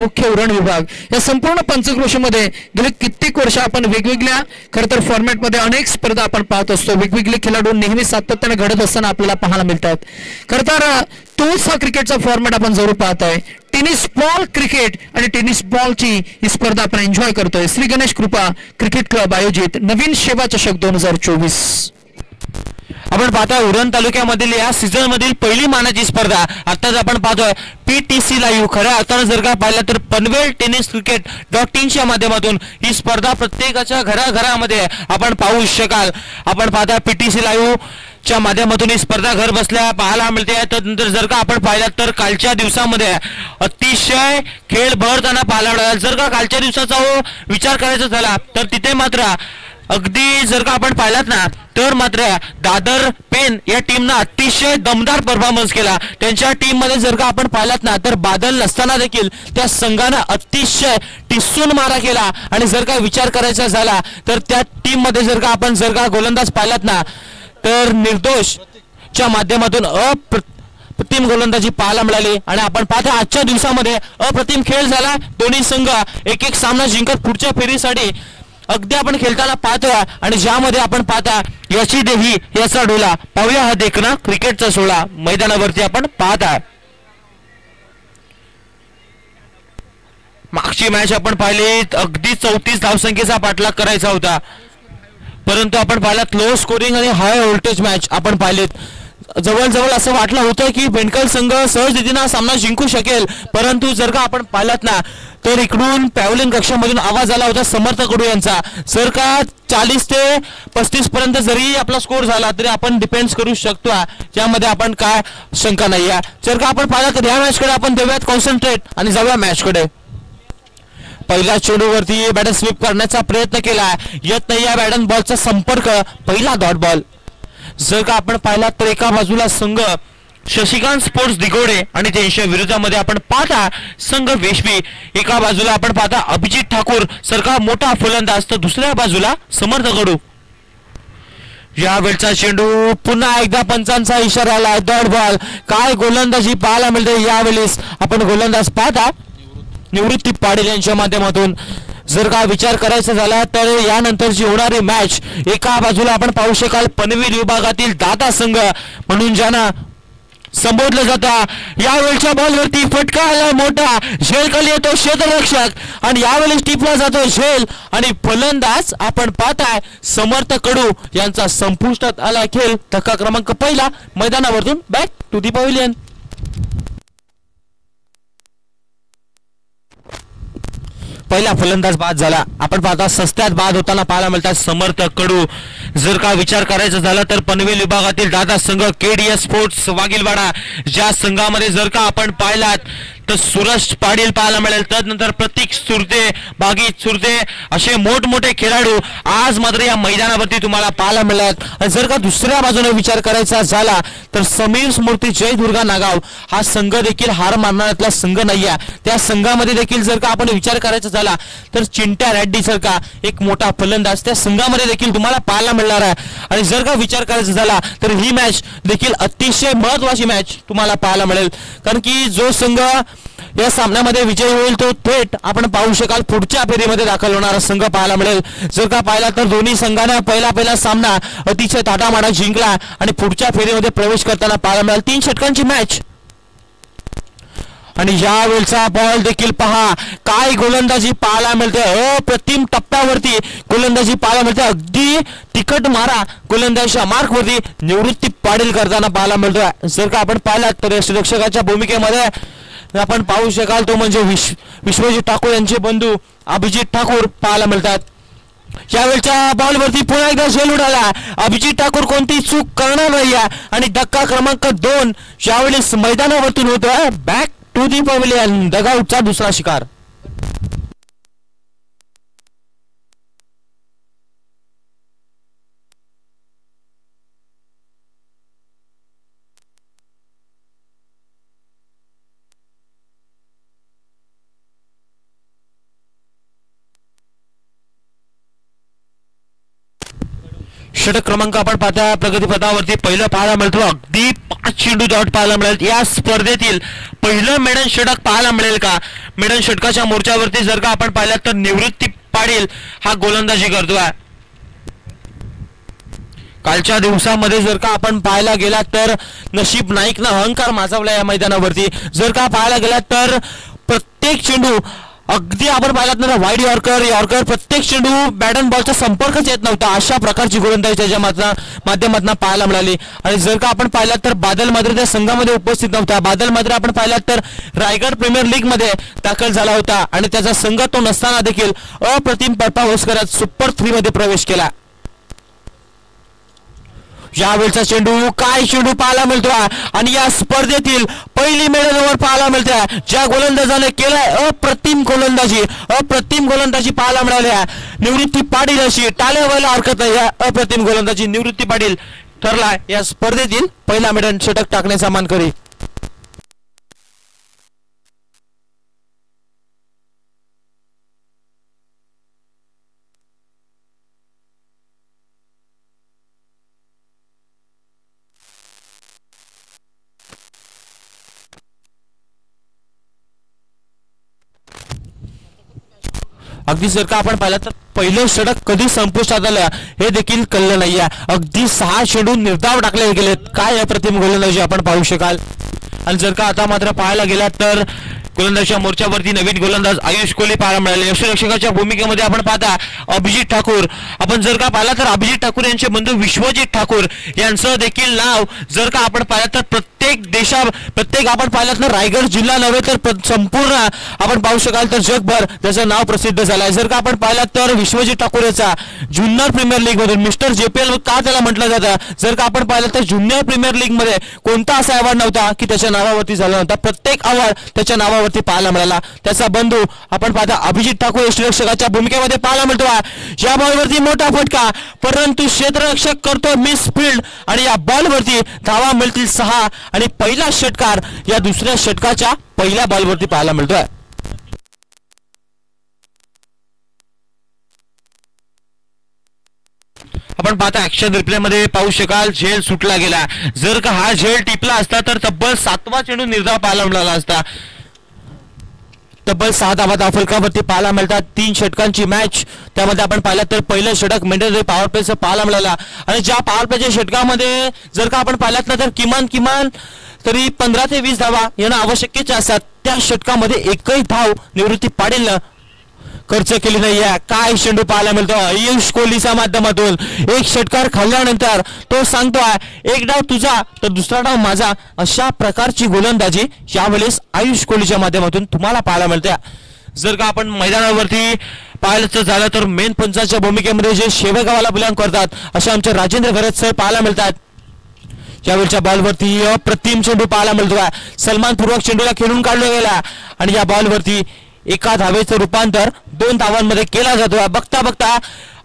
मुख्य उरण विभाग या संपूर्ण पंचक्रोशीमध्ये गेले कित्येक वर्ष आपण वेगवेगळ्या खरं तर फॉर्मॅटमध्ये अनेक स्पर्धा आपण पाहत असतो. वेगवेगळे खेळाडू नेहमी सातत्याने घडत असताना आपल्याला पाहायला मिळतात. खरं तर तोच हा क्रिकेटचा फॉर्मॅट आपण जरूर पाहतोय. टेनिस बॉल क्रिकेट आणि टेनिस बॉलची ही स्पर्धा आपण एन्जॉय करतोय. श्री गणेश कृपा क्रिकेट क्लब आयोजित नवीन सेवा चषक 2024. आपण पाहतोय उरण तालुक्यामधील या सीझन मधील पहिली मानाची स्पर्धा आताच आपण पाहतोय PTC लाईव्ह. खऱ्या अर्थानं जर का पाहिलं तर पनवेल टेनिस क्रिकेट .च्या माध्यमातून ही स्पर्धा प्रत्येकाच्या घराघरामध्ये आपण पाहू शकाल. आपण पाहता PTC लाईव्ह च्या माध्यमातून ही स्पर्धा घर बसल्या पाहायला मिळते. त्यानंतर जर का आपण पाहिलं तर कालच्या दिवसामध्ये अतिशय खेळ भरताना पाहायला मिळाला. जर का कालच्या दिवसाचा विचार करायचा झाला तर तिथे मात्र अगदी जर का आपण पाहिलात ना तर मात्र दादर पेन या टीमनं अतिशय दमदार परफॉर्मन्स केला. त्यांच्या टीम मध्ये जर का आपण पाहिलात ना तर बादल नसताना देखील त्या संघानं अतिशय टिसून मारा केला. आणि जर का विचार करायचा झाला तर त्या टीम मध्ये जर का आपण जर का गोलंदाज पाहिलात ना तर निर्दोष च्या माध्यमातून अप्रतिम गोलंदाजी पाहायला मिळाली. आणि आपण पाहतो आजच्या दिवसामध्ये अप्रतिम खेळ झाला. दोन्ही संघ एक एक सामना जिंकत पुढच्या फेरीसाठी अगदी आपण खेळताना पाहतोय. आणि ज्यामध्ये आपण पाहता याची देही याचा डोला पाहूया हा देखना क्रिकेटचा सोहळा मैदानावरती आपण पाहता. मागची मॅच आपण पाहिली अगदी 34 धावसंख्येचा पाठलाग करायचा होता, परंतु आपण पाहिलात लो स्कोरिंग आणि हाय व्होल्टेज मॅच आपण पाहिलेत. जवळजवळ असं वाटलं होतं की बेंडकल संघ सहजरीतीने सामना जिंकू शकेल, परंतु जर का आपण पाहिलात ना तर इकडून पॅव्हलियन कक्षामधून आवाज आला होता समर्थ कडू यांचा. जर का 40 ते 35 पर्यंत जरी आपला स्कोर झाला तरी आपण डिपेंड करू शकतो, ज्यामध्ये आपण काय शंका नाही आहे. जर का आपण पाहिलं तर या मॅचकडे आपण देऊयात कॉन्सन्ट्रेट आणि जाऊया मॅचकडे. पहिल्या चेंडूवरती बॅटर स्वीप करण्याचा प्रयत्न केला, येत नाही या बॅटन बॉलचा संपर्क, पहिला डॉट बॉल. जर का आपण पाहिला तर एका बाजूला संघ शशिकांत स्पोर्ट्स दिगोडे आणि त्यांच्या विरोधामध्ये आपण पाहता संघ वेशवी. एका बाजूला आपण पाहता अभिजित ठाकूर सारखा मोठा फलंदाज तर दुसऱ्या बाजूला समर्थ कडू. यावेळचा चेंडू पुन्हा एकदा पंचांचा इशारा आला, डॉट बॉल. काय गोलंदाजी पाहायला मिळते यावेळेस आपण गोलंदाज पाहता निवृत्ती पाटील यांच्या माध्यमातून. जर का विचार करायचा झाला तर यानंतरची होणारी मॅच एका बाजूला आपण पाहू शकाल पनवेल विभागातील दादा संघ म्हणून ज्यांना संबोधलं जातं. यावेळच्या बॉलवरती फटका आला मोठा, झेल खाली येतो क्षेत्ररक्षक आणि यावेळेस टिपला जातो झेल आणि फलंदाज आपण पाहताय समर्थ कडू यांचा संपुष्टात आला खेळ. धक्का क्रमांक पहिला मैदानावरून बॅक टू दी पॅव्हलियन. पहिला फलंदाज बाद झाला. आपण पाहता सस्त्यात बाद होताना पाहायला मिळतात समर्थ कडू. जर का विचार करायचा झाला तर पनवेल विभागातील दादा संघ KDS स्पोर्ट्स वाघिलवाडा ज्या संघामध्ये जर का आपण पाहिलात तर सूरज पाटील पाहायला मिळेल, त्यानंतर प्रतीक सुरते, बागीत सुरते असे मोठमोठे खेळाडू आज मात्र या मैदानावरती तुम्हाला पाहायला मिळतात. आणि जर का दुसऱ्या बाजूने विचार करायचा झाला तर समीर स्मृती जय दुर्गा नागाव हा संघ देखील हार मानणाऱ्यातला संघ नाही आहे. त्या संघामध्ये देखील जर का आपण विचार करायचा झाला तर चिंट्या रेड्डी सारखा एक मोठा फलंदाज त्या संघामध्ये देखील तुम्हाला पाहायला मिळणार आहे. आणि जर का विचार करायचा झाला तर ही मॅच देखील अतिशय महत्वाची मॅच तुम्हाला पाहायला मिळेल, कारण की जो संघ या सामन्यामध्ये विजयी होईल तो थेट आपण पाहू शकाल पुढच्या फेरीमध्ये दाखल होणारा संघ पाहायला मिळेल. जर का पाहिला तर दोन्ही संघाने पहिला सामना अतिशय ताटामाटा जिंकला आणि पुढच्या फेरीमध्ये प्रवेश करताना पाहायला मिळेल. 3 षटकांची मॅच. आणि यावेळचा बॉल देखील पहा, काय गोलंदाजी पाहायला मिळते. अप्रतिम टप्प्यावरती गोलंदाजी पाहायला मिळते. अगदी तिखट मारा गोलंदाजीच्या मार्कवरती निवृत्ती पाटील करताना पाहायला मिळतोय. जर का आपण पाहिलात तर यष्टिरक्षकाच्या भूमिकेमध्ये आपण पाहू शकाल तो म्हणजे विश्वजित ठाकूर यांचे बंधू अभिजित ठाकूर पाहायला मिळतात. यावेळच्या बॉलवरती पुन्हा एकदा झेल उडाला. अभिजित ठाकूर कोणती चूक करणार नाही आणि धक्का क्रमांक 2 यावेळेस मैदानावरतून होतोय बॅक टू दी पॅव्हलियन. डगआउटचा दुसरा शिकार. षटक क्रमांक आपण पाहता प्रगतीपथावरती पहिलं पाहायला मिळतो. अगदी 5 चेंडू डॉट पाहायला मिळेल. या स्पर्धेतील पहिलं मेडन षटक पाहायला मिळेल का? मेडन षटकाच्या मोर्चावरती जर का आपण पाहिलं तर निवृत्ती पाटील हा गोलंदाजी करतोय. कालच्या दिवसामध्ये जर का आपण पाहायला गेला तर नशीब नाईकनं अहंकार माजवला या मैदानावरती. जर का पाहायला गेला तर प्रत्येक चेंडू अगदी आपण पाहिलात ना वाईड यॉर्कर प्रत्येक चेंडू बॅट अँड बॉलचा संपर्कच येत नव्हता. अशा प्रकारची गोलंदाजी त्याच्या माध्यमातून पाहायला मिळाली. आणि जर का आपण पाहिलात तर बादल मात्र त्या संघामध्ये उपस्थित नव्हता. बादल मात्र आपण पाहिलात तर रायगड प्रीमियर लीग मध्ये दाखल झाला होता आणि त्याचा संघ तो नसताना देखील अप्रतिम परफॉर्मन्स करत सुपर 3 मध्ये प्रवेश केला. यावेळचा चेंडू काय चेंडू पाहायला मिळतो आणि या स्पर्धेतील पहिली मेडल ओव्हर पाहायला मिळते. ज्या गोलंदाजाने केलाय अप्रतिम गोलंदाजी पाहायला मिळाली. निवृत्ती पाटील अशी टाळ्या व्हायला हरकत नाही. अप्रतिम गोलंदाजी निवृत्ती पाटील ठरला या स्पर्धेतील पहिला मेडल षटक टाकण्याचा मानकरी. अगदी जर का आपण पाहिलं तर पहिलं षटक कधी संपुष्टात आलं हे देखील कळलं नाहीये. अगदी 6 चेंडू निर्धाव टाकले गेलेत. काय अप्रतिम गोलंदाजी आपण पाहू शकाल. आणि जर का आता मात्र पाहायला गेला तर गोलंदाजीच्या मोर्चावरती नवीन गोलंदाज आयुष कोहली पाहायला मिळाले. यष्टिरक्षकाच्या भूमिकेमध्ये आपण पाहता अभिजित ठाकूर. आपण जर का पाहिला तर अभिजित ठाकूर यांचे बंधू विश्वजित ठाकूर यांचं देखील नाव जर का आपण पाहिलं तर प्रत्येक आपण पाहिलं तर रायगड जिल्हा नव्हे तर संपूर्ण आपण पाहू शकाल तर जगभर त्याचं नाव प्रसिद्ध झालं आहे. जर का आपण पाहिलं तर विश्वजित ठाकूर याचा ज्युनियर प्रीमियर लीग मधून मिस्टर JPL का त्याला म्हटलं जातं. जर का आपण पाहिलं तर ज्युनियर प्रीमियर लीग मध्ये कोणता असा अवॉर्ड नव्हता की त्याच्या नावावरती झाला नव्हता. प्रत्येक अवॉर्ड त्याच्या नावावरती पाहायला मिळाला. त्याचा बंधू आपण पाहता अभिजित ठाकूर यष्टिरक्षकाच्या भूमिकेमध्ये पाहायला मिळतो. या बॉलवरती मोठा फटका परंतु क्षेत्ररक्षक करतो मिस फील्ड आणि या बॉलवरती धावा मिळतील 6 आणि पहिला षटकार या दुसऱ्या षटकाच्या पहिल्या बॉलवरती पाहायला मिळतोय. आपण पाहता ऍक्शन रिप्ले मध्ये पाहू शकाल झेल सुटला गेला. जर का हा झेल टिपला असता तर तब्बल 7वा चेंडू निर्धाव पाहायला मिळाला असता. तब्बल 6 धावा फलकावरती पाहायला मिळतात. 3 षटकांची मॅच. त्यामध्ये आपण पाहिलं तर पहिलं षटक मेंढरे पॉवर प्लेचं पाहायला मिळाला आणि ज्या पॉवर प्लेच्या षटकामध्ये जर का आपण पाहिलं ना तर किमान तरी 15 ते 20 धावा येणं आवश्यकच असतात. त्या षटकामध्ये एकही धाव निवृत्ती पाटीलनं खर्च केली नाही. काय चेंडू पाहायला मिळतो आयुष कोहलीच्या माध्यमातून. एक षटकार खाल्ल्यानंतर तो सांगतोय एक डाव तुझा तर दुसरा डाव माझा. अशा प्रकारची गोलंदाजी यावेळेस आयुष कोहलीच्या माध्यमातून तुम्हाला पाहायला मिळते. जर का आपण मैदानावरती पाहायचं झालं तर मेन पंचाच्या भूमिकेमध्ये जे शेवेगावाला बिलॉंग करतात असे आमचे राजेंद्र घरत सर पाहायला मिळतात. यावेळच्या बॉलवरती अप्रतिम चेंडू पाहायला मिळतोय. सन्मानपूर्वक चेंडूला खेळून काढला गेला आणि या बॉलवरती एका धावेचं रूपांतर 2 धावांमध्ये केला जातो. बघता बघता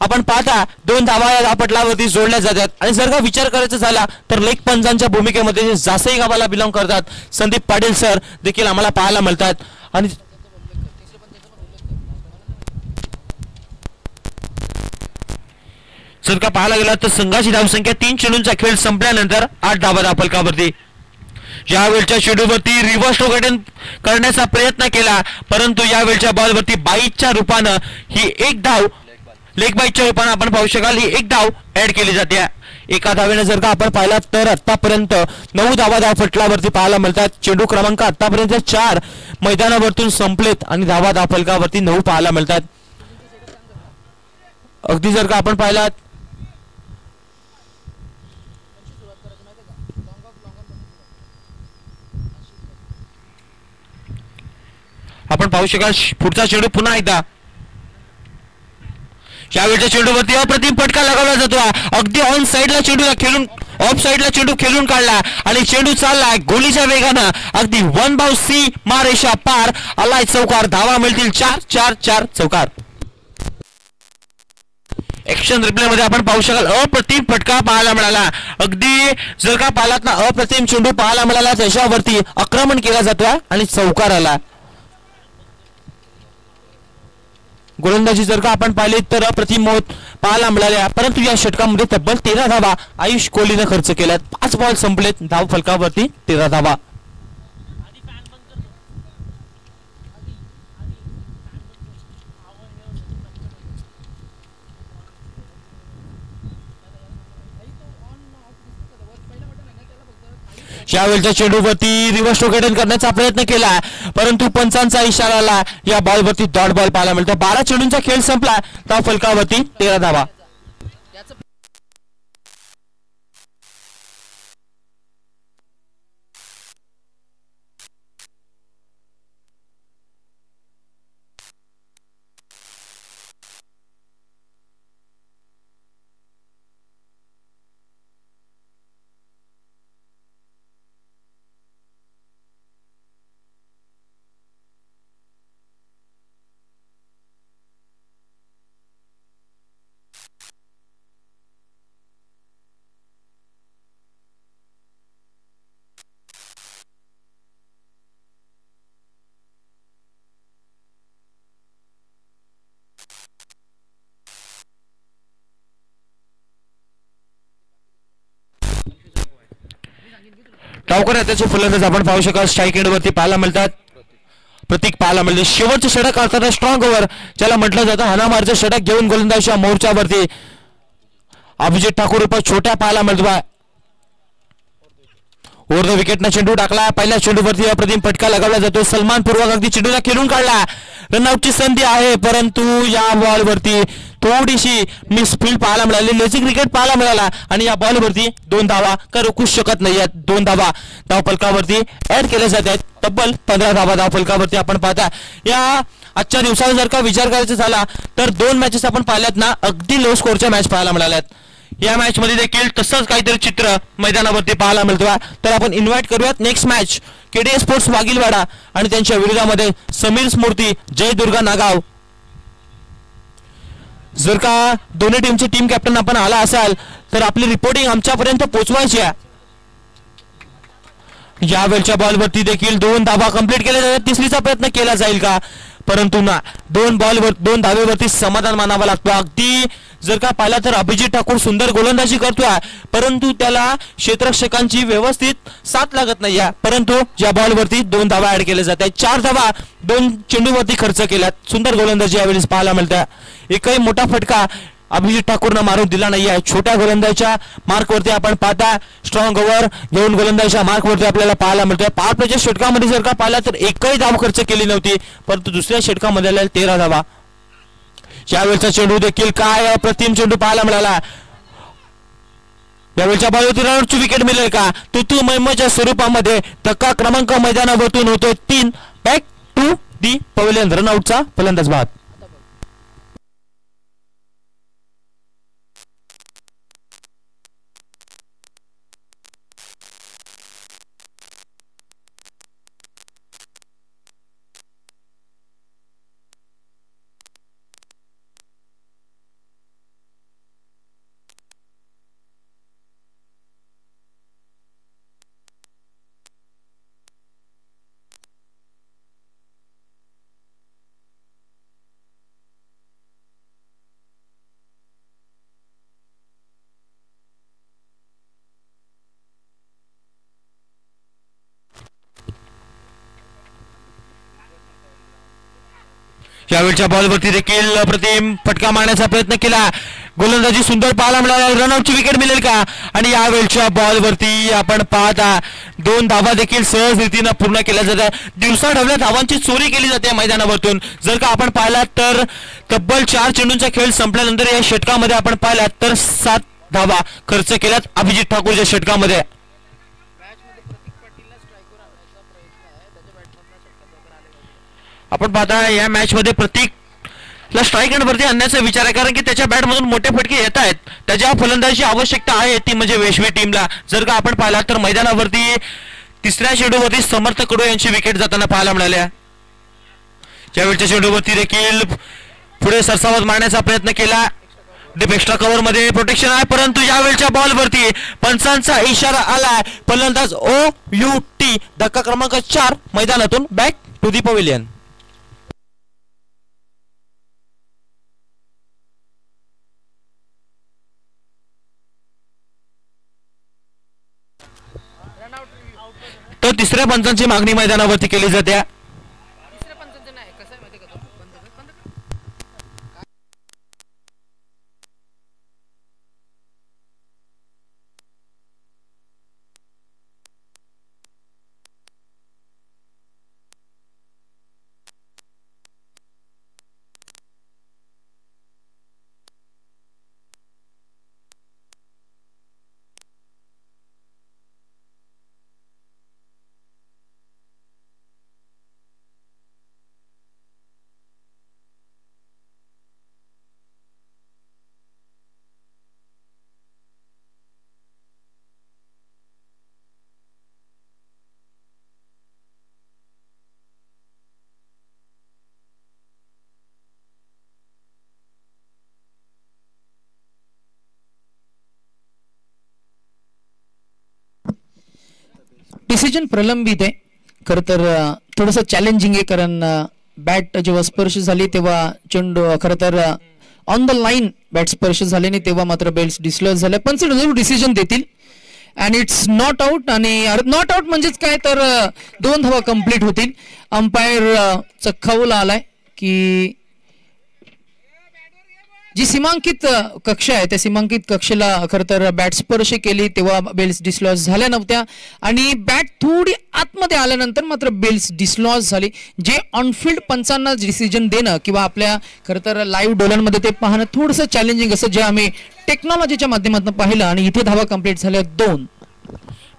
आपण पाहता 2 धावा या पटलावरती जोडल्या जातात. आणि जर का विचार करायचा झाला तर लेग पंचांच्या भूमिकेमध्ये जासई गावाला बिलॉंग करतात संदीप पाटील सर देखील आम्हाला पाहायला मिळतात. आणि जर का पाहायला गेला तर संघाची धावसंख्या 3 चेंडूंचा खेळ संपल्यानंतर 8 धावा फलकावरती. यावेळच्या चेंडूवरती रिव्हर्स टोकॅटन करण्याचा प्रयत्न केला परंतु यावेळच्या बॉलवरती बाईटच्या रूपानं ही एक धाव लेग बाईटच्या रूपानं आपण पाहू शकाल ही एक धाव ऍड केली जाते. एका धावेने जर का आपण पाहिला तर आतापर्यंत 9 धावा फटलावरती पाहायला मिळतात. चेंडू क्रमांक आतापर्यंत 4 मैदानावरतून संपलेत आणि धावा फलकावरती 9 पाहायला मिळतात. अगदी जर का आपण पाहिलात आपण पाहू शकाल पुढचा चेंडू पुन्हा एकदा यावेळच्या चेंडूवरती अप्रतिम फटका लगावला जातो. अगदी ऑन साइडला चेंडूला खेळून ऑफ साइडला चेंडू खेळून काढला आणि चेंडू चाललाय गोलीच्या वेगानं अगदी 1/C मारेषा पार आलाय चौकार. धावा मिळतील 4 चौकार. ऍक्शन रिप्ले मध्ये आपण पाहू शकाल अप्रतिम फटका पाहायला मिळाला. अगदी जर का पाहिलात ना अप्रतिम चेंडू पाहायला मिळाला त्याच्यावरती आक्रमण केला जातो आणि चौकार आला. गोलंदाजी जर का आपण पाहिली तर अप्रतिम पाहायला मिळाल्या, परंतु या षटकामध्ये तब्बल 13 धावा आयुष कोहलीने खर्च केल्यात. 5 बॉल संपलेत, धाव फलकावरती 13 धावा. यावेळच्या चेंडूवरती रिव्हर्स स्ट्रोक करण्याचा प्रयत्न केला, परंतु पंचांचा इशारा आला. या बॉलवरती डॉट बॉल पाहायला मिळतो. 12 चेंडूंचा खेळ संपला, धाव फलकावरती 13 धावा. डावकर त्याचे फलंदाज आपण पाहू शकाल स्ट्राईक एंडवरती पाहायला मिळतात. प्रतीक पाहायला मिळते. शेवटचे षटक असताना स्ट्रॉंग ओव्हर ज्याला म्हटलं जातं, हाणामारचं षटक घेऊन गोलंदाजीच्या मोर्चावरती अभिजित ठाकूर छोट्या पाहायला मिळतो. ओव्हर द विकेटनं चेंडू टाकला. पहिल्या चेंडूवरती अप्रतिम फटका लगावला जातो. सलमान पूर्वक अगदी चेंडूला खेळून काढला. रनआउटची संधी आहे, परंतु या बॉलवरती थोडीशी मिसफील्ड पाहायला मिळाली. लेझी क्रिकेट पाहायला मिळाला आणि या बॉलवरती 2 धावा का रोखू शकत नाही आहेत. 2 धावा धाव फलकावरती ऍड केल्या जात आहेत. तब्बल 15 धावा धाव फलकावरती आपण पाहता. या आजच्या दिवसाला जर का विचार करायचा झाला तर 2 मॅचेस आपण पाहिल्यात ना, अगदी लो स्कोरच्या मॅच पाहायला मिळाल्यात. या मॅच मध्ये देखील तसंच काहीतरी चित्र मैदानावरती पाहायला मिळतो. तर आपण इन्व्हाइट करूयात नेक्स्ट मॅच केडीए स्पोर्ट्स वाघिलवाडा आणि त्यांच्या विरोधामध्ये समीर स्मृती जय दुर्गा नागाव. जर का दोन्ही टीमचे टीम कॅप्टन आपण आला असाल तर आपली रिपोर्टिंग आमच्यापर्यंत पोहोचवायची आहे. यावेळच्या बॉलवरती देखील 2 धावा कंप्लीट केल्या जातात. तिसरीचा प्रयत्न केला जाईल का, परंतु ना 2 बॉलवर 2 धावेवरती समाधान मानावं लागतो. अगदी जर का पाहिला तर अभिजित ठाकूर सुंदर गोलंदाजी करतोय, परंतु त्याला क्षेत्ररक्षकांची व्यवस्थित साथ लागत नाही. परंतु या बॉलवरती 2 धावा ऍड केल्या जात आहेत. 4 धावा 2 चेंडूवरती खर्च केल्यात. सुंदर गोलंदाजी यावेळी पाहायला मिळते. एकही मोठा फटका अभिजित ठाकूरनं मारून दिला नाही आहे. छोट्या गोलंदाजीच्या मार्कवरती आपण पाहता स्ट्रॉंग ओव्हर घेऊन गोलंदाजीच्या मार्कवरती आपल्याला पाहायला मिळतोय. पॉवर प्लेच्या षटकामध्ये जर का पाहिला तर एकही धाव खर्च केली नव्हती, परंतु दुसऱ्या षटकामध्ये 13 धावा. यावेळचा चेंडू देखील काय अप्रतिम चेंडू पाहायला मिळाला. यावेळच्या बॉलवरती रनआउटची विकेट मिळेल का, तुतू मैमच्या स्वरूपामध्ये धक्का क्रमांक मैदानावरतून होतोय 3. Back to the pavilion. रनआउटचा फलंदाज बाद. यावेळच्या बॉलवरती देखील अप्रतिम फटका मारण्याचा प्रयत्न केला. गोलंदाजी सुंदर पाहायला मिळाला. रनआउटची विकेट मिळेल का, आणि यावेळच्या बॉलवरती आपण पाहता 2 धावा देखील सहज रीतीनं पूर्ण केल्या जातात. दिवसाढवल्या धावांची चोरी केली जाते मैदानावरतून. जर का आपण पाहिलात तर तब्बल 4 चेंडूंचा खेळ संपल्यानंतर या षटकामध्ये आपण पाहिलात तर 7 धावा खर्च केल्यात अभिजित ठाकूरच्या षटकामध्ये. आपण पाहता या मॅच मध्ये प्रतीकला स्ट्राईक एंडवरती आणण्याचा विचार आहे, कारण की त्याच्या बॅटमधून मोठे फटके येत आहेत. त्याच्या फलंदाजीची आवश्यकता आहे ती म्हणजे वेशवी टीमला. जर का आपण पाहिला तर मैदानावरती तिसऱ्या चेंडूवरती समर्थ कडू यांची विकेट जाताना पाहायला मिळाल्या. यावेळच्या चेंडूवरती देखील पुढे सरसावत मारण्याचा प्रयत्न केला. डीप एक्स्ट्रा कव्हर मध्ये प्रोटेक्शन आहे, परंतु यावेळच्या बॉलवरती पंचांचा इशारा आला. फलंदाज OUT. धक्का क्रमांक 4 मैदानातून बॅक टू दी पवेलियन. तिसऱ्या पंचांची मागणी मैदानावरती केली जाते. डिसिजन प्रलंबित आहे. खरं तर थोडंसं चॅलेंजिंग आहे, कारण बॅट जेव्हा स्पर्श झाली तेव्हा चेंडू खरं तर ऑन द लाईन बॅट स्पर्श झाल्याने तेव्हा मात्र बेल्स डिस्लॉज झाल्या. पण जरूर डिसिजन देतील अँड इट्स नॉट आउट. आणि नॉट आउट म्हणजेच काय तर 2 धावा कंप्लीट होतील. अंपायर चक्कावला आलाय की जी सीमांकित कक्ष आहे त्या सीमांकित कक्षेला खरं तर बॅट स्पर्श केली तेव्हा बेल्स डिस्लॉज झाल्या नव्हत्या आणि बॅट थोडी आतमध्ये आल्यानंतर मात्र बेल्स डिस्लॉज झाली. जे ऑनफिल्ड पंचांना डिसिजन देणं किंवा आपल्या खरं तर लाईव्ह डोलांमध्ये ते पाहणं थोडंसं चॅलेंजिंग असं जे आम्ही टेक्नॉलॉजीच्या माध्यमातून पाहिलं. आणि इथे धावा कंप्लीट झाल्या 2.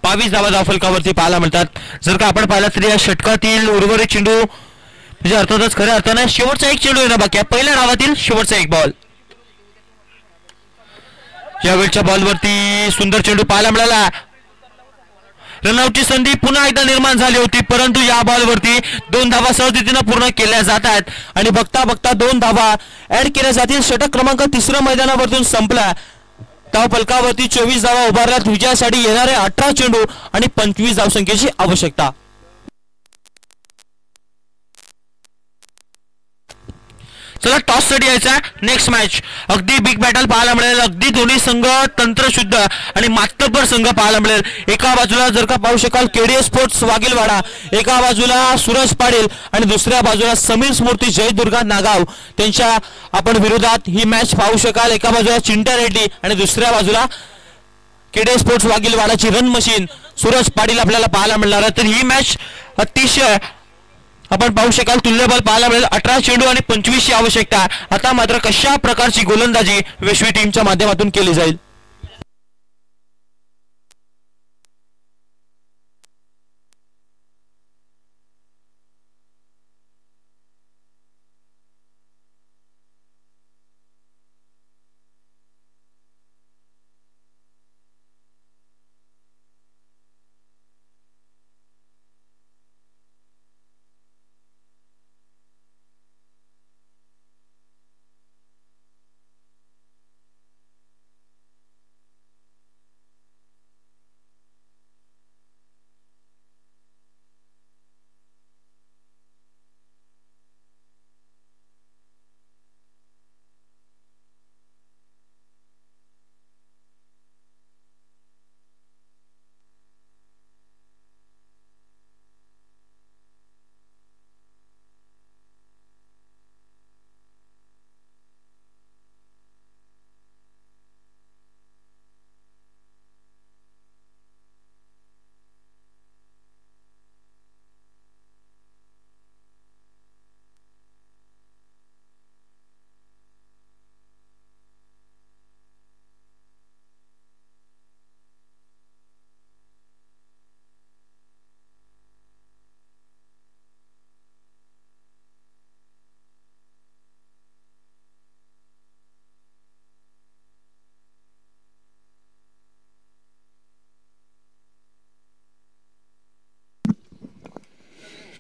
22 धावा धावफलकावरती पाहायला मिळतात. जर का आपण पाहिलं तर या षटकातील उर्वरित चेंडू म्हणजे अर्थातच खऱ्या अर्थाने शेवटचा एक चेंडू येणं बाकी आहे. पहिल्या डावातील शेवटचा एक बॉल. यावेळच्या बॉलवरती सुंदर चेंडू पाहायला मिळाला. रनआउटची संधी पुन्हा एकदा निर्माण झाली होती, परंतु या बॉलवरती 2 धावा सहजरीतीने पूर्ण केल्या जात आहेत आणि बघता बघता 2 धावा ऍड केल्या जातील. षटक क्रमांक 3 मैदानावरून संपला. धाव फलकावरती 24 धावा उभारल्यात. विजयासाठी येणारे 18 चेंडू आणि 25 धावसंख्येची आवश्यकता. चला टॉस साठी यायचा. नेक्स्ट मॅच अगदी बिग बॅटल पाहायला मिळेल. अगदी दोन्ही संघ तंत्रशुद्ध आणि मातब्बर संघ पाहायला मिळेल. एका बाजूला जर का पाहू शकाल केडीएस स्पोर्ट्स वाघिलवाडा, एका बाजूला सूरज पाटील आणि दुसऱ्या बाजूला समीर स्मृती जयदुर्गा नागाव त्यांच्या आपण विरोधात ही मॅच पाहू शकाल. एका बाजूला चिंटा रेड्डी आणि दुसऱ्या बाजूला केडीएस स्पोर्ट्स वाघिलवाडाची रन मशीन सूरज पाटील आपल्याला पाहायला मिळणार आहे. तर ही मॅच अतिशय आपण पाहू शकाल तुल्यबल पाहायला मिळेल. 18 चेंडू आणि 25 ची आवश्यकता. आता मात्र कशा प्रकारची गोलंदाजी वेशवी टीमच्या माध्यमातून केली जाईल.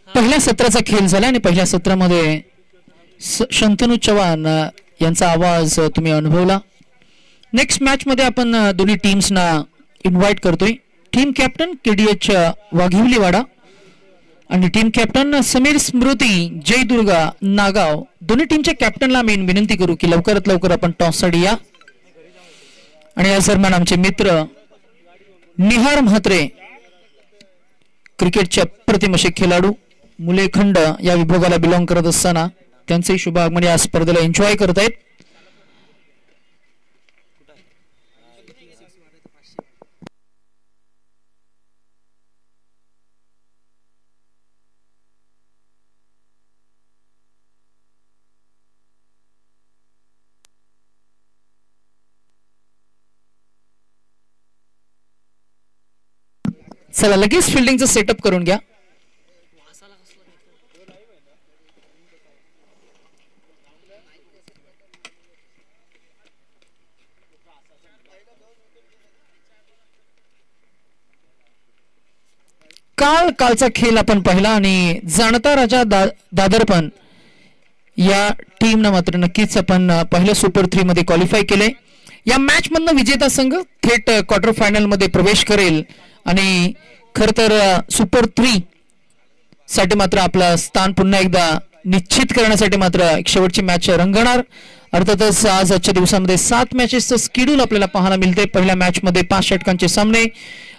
पहिल्या सत्राचा खेळ झाला आणि पहिल्या सत्रामध्ये शंतनू चव्हाण यांचा आवाज तुम्ही अनुभवला. नेक्स्ट मॅच मध्ये आपण दोन्ही टीम्सना इन्व्हाइट करतोय. टीम कॅप्टन केडीएच वाघिवलीवाडा आणि टीम कॅप्टन समीर स्मृती जयदुर्गा नागाव. दोन्ही टीमच्या कॅप्टनला मी विनंती करू की लवकरात लवकर आपण टॉस साठी या. आणि या दरम्यान आमचे मित्र निहार म्हात्रे क्रिकेटचे अप्रतिम असे खेळाडू मुलेखंड या विभागाला बिलॉंग करत असताना त्यांचे शुभ आगमन या स्पर्धेला एन्जॉय करत आहेत. चला लगेच फिल्डिंगचं सेटअप करून घ्या. कालचा खेळ आपण पाहिला आणि जाणता राजा दादरपण या टीमनं मात्र नक्कीच आपण पहिलं सुपर 3 मध्ये क्वालिफाय केले. या मॅच मधनं विजेता संघ थेट क्वार्टर फायनल मध्ये प्रवेश करेल आणि खर तर सुपर 3 साठी मात्र आपलं स्थान पुन्हा एकदा निश्चित करण्यासाठी मात्र एक शेवटची मॅच रंगणार. अर्थातच आज आजच्या दिवसामध्ये 7 मॅचेसचं शेड्यूल आपल्याला पाहायला मिळते. पहिल्या मॅच मध्ये 5 षटकांचे सामने,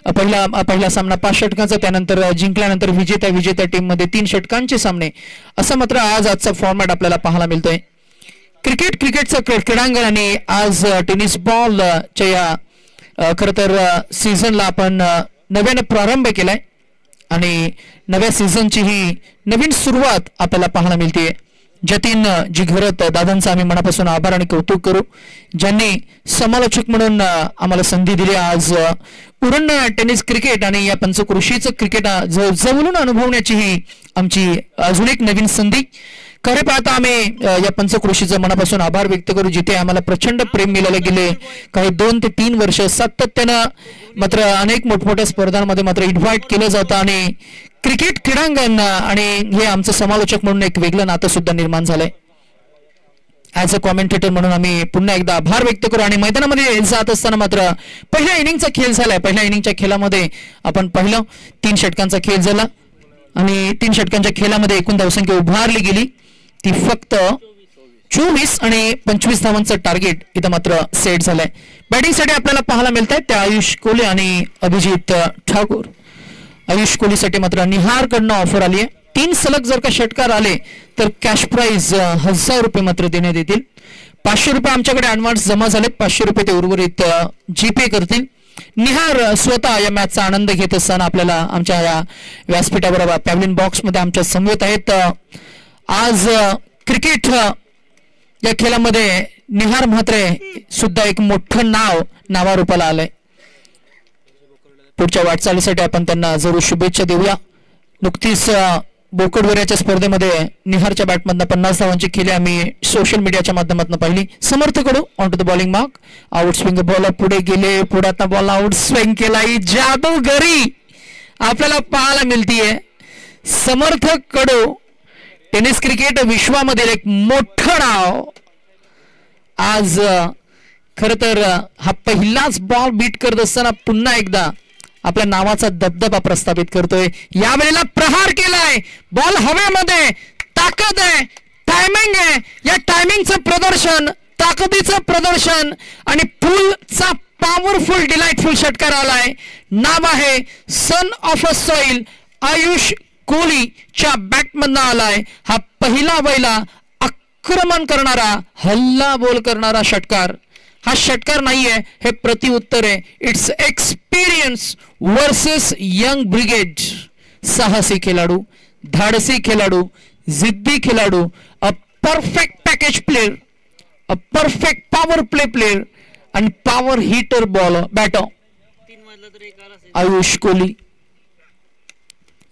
पहिला सामना 5 षटकांचा, त्यानंतर जिंकल्यानंतर विजेत्या टीम मध्ये 3 षटकांचे सामने, असा मात्र आजचा फॉर्मॅट आपल्याला पाहायला मिळतोय. क्रिकेटचं क्रीडांगण आणि आज टेनिस बॉलच्या या खर तर सीझनला आपण नव्याने प्रारंभ केलाय आणि नव्या सीझनची ही नवीन सुरुवात आपल्याला पाहायला मिळते. जतीन जिघरत दादांचा आम्ही मनापासून आभार आणि कौतुक करू, ज्यांनी समालोचक म्हणून आम्हाला संधी दिली. आज उरण टेनिस क्रिकेट आणि या पंचक्रोशीचं क्रिकेट जवळून अनुभवण्याची ही आमची अजून एक नवीन संधी. खरे पाहता आम्ही या पंचक्रोशीचं मनापासून आभार व्यक्त करू, जिथे आम्हाला प्रचंड प्रेम मिळाले गेले. काही 2 ते 3 वर्ष सातत्यानं मात्र अनेक मोठमोठ्या स्पर्धांमध्ये मात्र इन्व्हाइट केलं जातं आणि क्रिकेट क्रीडांगण आणि हे आमचं समालोचक म्हणून एक वेगळं नातं सुद्धा निर्माण झालंय. ऍज अ कॉमेंटेटर म्हणून आम्ही पुन्हा एकदा आभार व्यक्त करू. आणि मैदानामध्ये जात असताना मात्र पहिल्या इनिंगचा खेळ झालाय. पहिल्या इनिंगच्या खेळामध्ये आपण पाहिलं 3 षटकांचा खेळ झाला आणि 3 षटकांच्या खेळामध्ये एकूण धावसंख्या उभारली गेली ती फक्त 24 आणि 25 धावांचं टार्गेट इथं मात्र सेट झालंय. बॅटिंगसाठी आपल्याला पाहायला मिळत आहे त्या आयुष कोहली आणि अभिजित ठाकूर. आयुष कोहलीसाठी मात्र निहार कडनं ऑफर आली आहे. 3 सलग जर का षटकार आले तर कॅश प्राइज 1000 रुपये मात्र देण्यात येतील. 500 रुपये आमच्याकडे ऍडव्हान्स जमा झाले, 500 रुपये ते उर्वरित जीपे करतील. निहार स्वतः या मॅचचा आनंद घेत असताना आपल्याला आमच्या या व्यासपीठावर पॅव्हलिन बॉक्स मध्ये आमच्या समवेत आहेत. आज क्रिकेट या खेळामध्ये निहार म्हात्रे सुद्धा एक मोठं नावारूपाला आलंय. पुढच्या वाटचालीसाठी आपण त्यांना जरूर शुभेच्छा देऊया. नुकतीच बोकडवऱ्याच्या स्पर्धेमध्ये निहारच्या बॅटमधनं 50 धावांची खेळी आम्ही सोशल मीडियाच्या माध्यमातून पाहिली. समर्थकडू on to the bowling mark, out swing bowler पुढे गेले, पुढातला बॉल आउट स्विंग केला. ही जादूगरी आपल्याला पाहायला मिळतीये. समर्थक कडू टेनिस क्रिकेट विश्वामधील एक मोठं नाव आज खर तर हा पहिलाच बॉल बीट करत असताना पुन्हा एकदा आपल्या नावाचा दबदबा प्रस्थापित करतोय. यावेळेला प्रहार केलाय, बॉल हवेमध्ये, ताकद आहे, टायमिंग आहे. या टायमिंगचं प्रदर्शन, ताकदीचं प्रदर्शन आणि फुलचा पॉवरफुल डिलाइटफुल षटकार आलाय. नाव आहे son of a soil, Ayush कोहलीच्या बॅटमधनं आलाय. हा पहिला आक्रमण करणारा, हल्ला बोल करणारा षटकार. हा षटकार नाहीये, हे प्रतिउत्तर आहे. It's experience versus young brigade. साहसी खेळाडू, धाडसी खेळाडू, जिद्दी खेळाडू, a perfect package player, a perfect power play player आणि power hitter batter Ayush Kohli.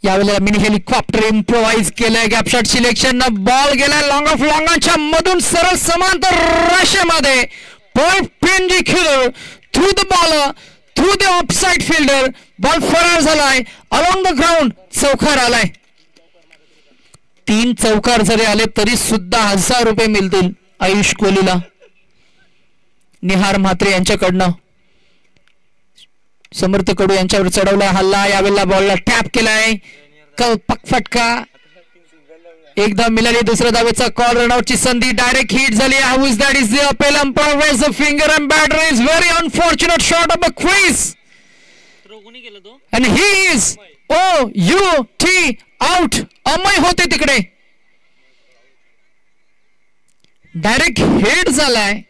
यावेळेला मिनी हेलिकॉप्टर इम्प्रोवाइज केलंय. गॅप शॉट सिलेक्शन, बॉल गेलाय लॉंग ऑफ लॉंगाच्या मधून सरळ समांतर राशेमध्ये. जी खेळर through the bowler, through the offside fielder, ball फरार झालाय. अलॉंग द ग्राउंड चौकार आलाय. 3 चौकार जरी आले तरी सुद्धा 1000 रुपये मिळतील आयुष कोहलीला. निहार म्हात्रे यांच्याकडनं समर्थ कडू यांच्यावर चढवला हल्ला. यावेळेला बॉलला टॅप केलाय, फटका एकदा मिळाली. दुसऱ्या धावेचा कॉल, रनआउटची संधी, डायरेक्ट हिट झाली. How is that? Is the appeal umpire waves the finger and batter is very unfortunate short of the crease and he is OUT out. Amay होते तिकडे, डायरेक्ट हेड झालाय,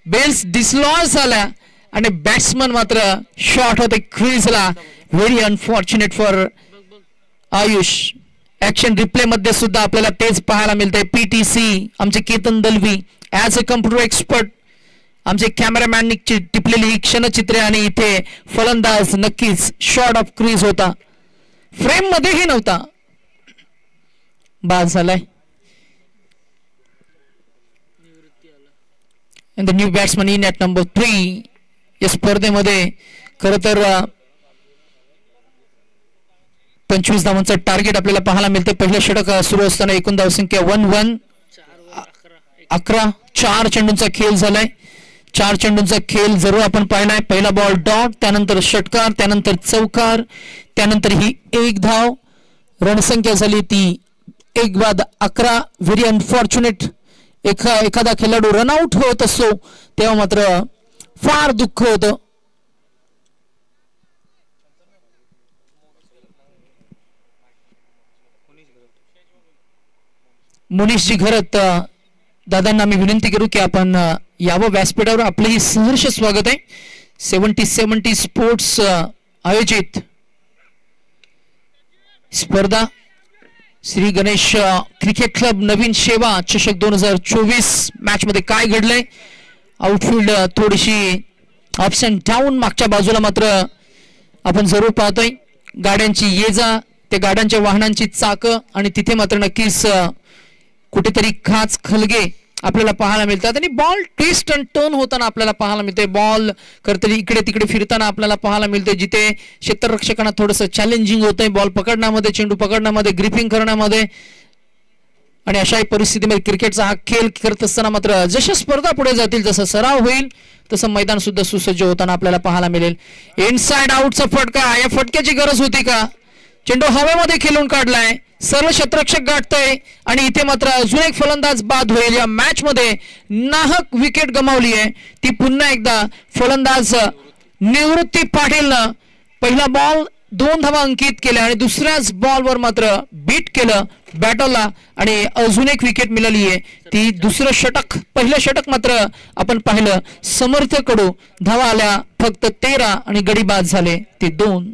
बेल्स डिसलॉज झाला आणि batsman मात्र short होते क्रीजला. Very unfortunate for Ayush. Action replay मध्ये सुद्धा आपल्याला तेच पाहायला मिळतंय. PTC आमचे Ketan Dalvi as a computer expert, आमचे कॅमेरामॅननी टिपलेली ही क्षणचित्रे आणि इथे फलंदाज नक्कीच शॉर्ट ऑफ क्रीज होता, फ्रेम मध्येही नव्हता. बाद झालाय. And the new batsman in at number 3. या स्पर्धेमध्ये खरं तर 25 धावांचं टार्गेट आपल्याला पाहायला मिळते. पहिलं षटक सुरू असताना एकूण धावसंख्या 1-1. 11 4 चेंडूंचा खेळ झालाय. 4 चेंडूंचा खेळ जरूर आपण पाहिलाय. पहिला बॉल डॉट, त्यानंतर षटकार, त्यानंतर चौकार, त्यानंतर ही 1 धाव. रणसंख्या झाली ती 1/11. Very unfortunate. एखादा खेळाडू रनआउट होत असतो तेव्हा मात्र फार दुःख होतं. मुनीशजी घरत दादांना मी विनंती करू की आपण यावं व्यासपीठावर. आपलंही सहर्ष स्वागत आहे. 70 स्पोर्ट्स आयोजित स्पर्धा श्री गणेश क्रिकेट क्लब नवीन सेवा चषक 2024 मॅच मध्ये काय घडलंय. आउटफील्ड थोडीशी अप्स अँड डाऊन, मागच्या बाजूला मात्र आपण जरूर पाहतोय गाड्यांची ये जा, त्या गाड्यांच्या वाहनांची चाकं आणि तिथे मात्र नक्कीच कुठेतरी खाच खलगे आपल्याला पाहायला मिळतात आणि बॉल ट्विस्ट अँड टर्न होताना आपल्याला पाहायला मिळते. बॉल करतरी इकडे तिकडे फिरताना आपल्याला पाहायला मिळते, जिथे क्षेत्ररक्षकांना थोडंसं चॅलेंजिंग होतंय बॉल पकडण्यामध्ये, चेंडू पकडण्यामध्ये, ग्रिपिंग करण्यामध्ये. आणि अशाही परिस्थितीमध्ये क्रिकेटचा हा खेळ करत असताना मात्र जशा स्पर्धा पुढे जातील, जसा सराव होईल तसं मैदान सुद्धा सुसज्ज होताना आपल्याला पाहायला मिळेल. इनसाइड आउटचा फटका, या फटक्याची गरज होती का? चेंडू हवेमध्ये खेळून काढलाय, सर्व क्षेत्ररक्षक गाठतय आणि इथे मात्र अजून एक फलंदाज बाद होईल. या मॅच मध्ये नाहक विकेट गमावली आहे ती पुन्हा एकदा फलंदाज निवृत्ती पाटीलनं पहिला बॉल 2 धावा अंकित केल्या आणि दुसऱ्याच बॉलवर मात्र बीट केलं बॅटरला आणि अजून एक विकेट मिळाली आहे. ती दुसरं षटक. पहिलं षटक मात्र आपण पाहिलं समर्थकडू धावा आल्या फक्त 13 आणि गडी बाद झाले ते 2.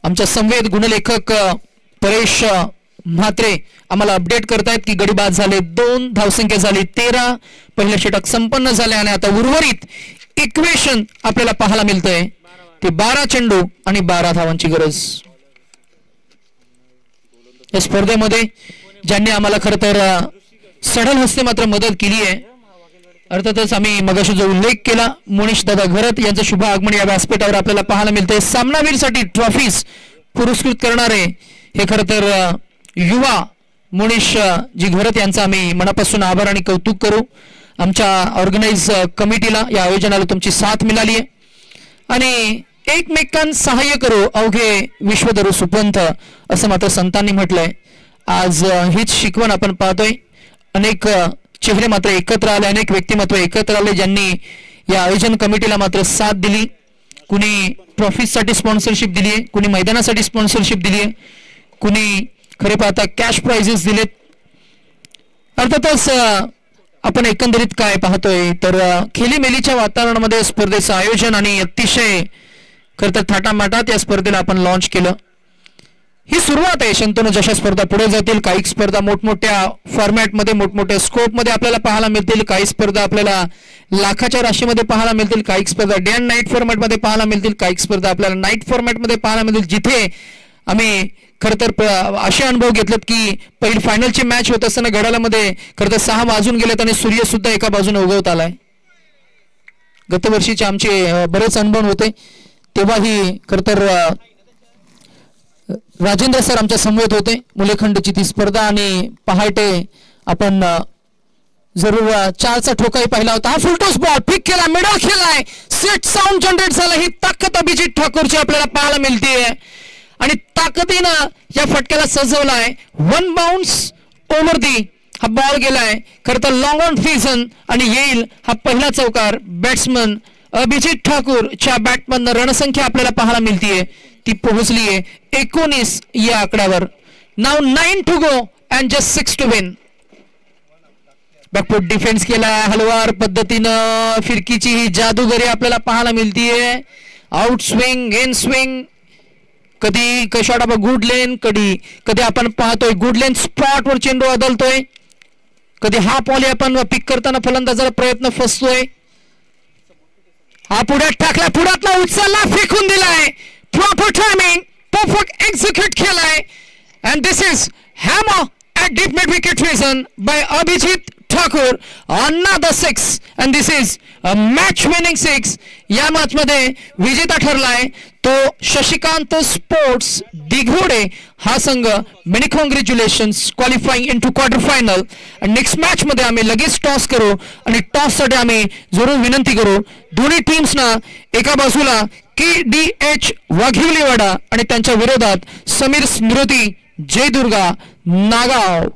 आमच्या संवेद गुणलेखक परेश म्हात्रे आम्हाला अपडेट करतायत की गडी बाद झाले 2, धावसंख्या झाली 13. पहिलं षटक संपन्न झाले आणि आता उर्वरित इक्वेशन आपल्याला पाहायला मिळतंय ते 12 चेंडू आणि 12 धावांची गरज. या स्पर्धेमध्ये ज्यांनी आम्हाला खरं तर सढळ हस्ते मात्र मदत केली आहे, अर्थातच आम्ही मगाशी जो उल्लेख केला मुनीश दादा घरत यांचं शुभ आगमन या व्यासपीठावर आपल्याला पाहायला मिळतंय. सामनावीरसाठी ट्रॉफीज पुरस्कृत करणारे हे खरं तर युवा मुनीश जी घरत यांचा आम्ही मनापासून आभार आणि कौतुक करू. आमच्या ऑर्गनाइज कमिटीला या आयोजनाला तुमची साथ मिळाली आहे आणि एकमेकांना सहाय्य करू अवघे विश्वधरू सुपंथ असं मात्र संतांनी म्हटलंय. आज हीच शिकवण आपण पाहतोय. अनेक चेहरे मात्र एकत्र आले, अनेक व्यक्तिमत्व एकत्र आले ज्यांनी या आयोजन कमिटीला मात्र साथ दिली. कुणी ट्रॉफीजसाठी स्पॉन्सरशिप दिली आहे, कुणी मैदानासाठी स्पॉन्सरशिप दिली आहे, कुणी खरे पाहता कॅश प्राइजेस दिलेत. अर्थातच आपण एकंदरीत काय पाहतोय तर खेलीमेलीच्या वातावरणामध्ये स्पर्धेचं आयोजन आणि अतिशय खरं तर थाटामाटात या स्पर्धेला आपण लॉन्च केलं. ही सुरुवात आहे. शंतनू जशा स्पर्धा पुढे जातील, काही स्पर्धा मोठमोठ्या फॉर्मॅटमध्ये मोठमोठ्या स्कोपमध्ये आपल्याला पाहायला मिळतील, काही स्पर्धा आपल्याला लाखाच्या राशीमध्ये पाहायला मिळतील, काही स्पर्धा डे अँड नाईट फॉर्मॅटमध्ये पाहायला मिळतील, काही स्पर्धा आपल्याला नाईट फॉर्मॅटमध्ये पाहायला मिळतील, जिथे आम्ही खरं तर असे अनुभव घेतलेत की पहिली फायनलची मॅच होत असताना घड्याळामध्ये खरं तर 6 वाजून गेलेत आणि सूर्य सुद्धा एका बाजूने उगवत आलाय. गतवर्षीचे आमचे बरेच अनुभव होते तेव्हाही खरं तर राजेंद्र सर आमच्या समवेत होते. मुलेखंडची ती स्पर्धा आणि पहाटे आपण जरूर 4चा ठोकाही पाहिला होता. हा फुलटॉस बॉल पिक केला, मिडल खेळलाय, सेट साऊंड जनरेट झाला. ही ताकद अभिजित ठाकूरची आपल्याला पाहायला मिळते आणि ताकदीनं या फटक्याला सजवलाय. 1 बाउन्स ओव्हर दी हा बॉल गेलाय खरं तर लॉंग ऑन फिजन आणि येईल हा पहिला चौकार बॅट्समन अभिजित ठाकूरच्या बॅटमधनं रणसंख्या आपल्याला पाहायला मिळतीये ती पोहोचलीये 19 या आकड्यावर. Now 9 to go and just 6 to win. Backfoot defence केला हलवार पद्धतीनं फिरकीची ही जादूगरी आपल्याला पाहायला मिळतीये. आउट स्विंग इन स्विंग कधी शॉट आपण गुड लेन कधी आपण पाहतोय गुड लेन स्पॉट वर चेंडू बदलतोय कधी हा बॉल आपण पिक करताना फलंदाजाचा प्रयत्न फसतोय. हा पुढ्यात टाकला पुढ्यातला उचलला फेकून दिलाय प्रॉपर टायमिंग परफेक्ट एक्झिक्यूट केलाय and this is hammer at deep mid wicket region by Abhijit Thakur. another 6 and this is a match winning 6. या मॅच मध्ये विजेता ठरलाय तो शशिकांत स्पोर्ट्स दिघोडे हा संघ. Many congratulations qualifying in to quarter final. Next match मध्ये आम्ही लगेच टॉस करू आणि टॉस साठी आम्ही जरूर विनंती करू दोन्ही टीम्सना. एका बाजूला KDH वाघिवलीवाडा आणि त्यांच्या विरोधात समीर स्मृती जयदुर्गा नागाव.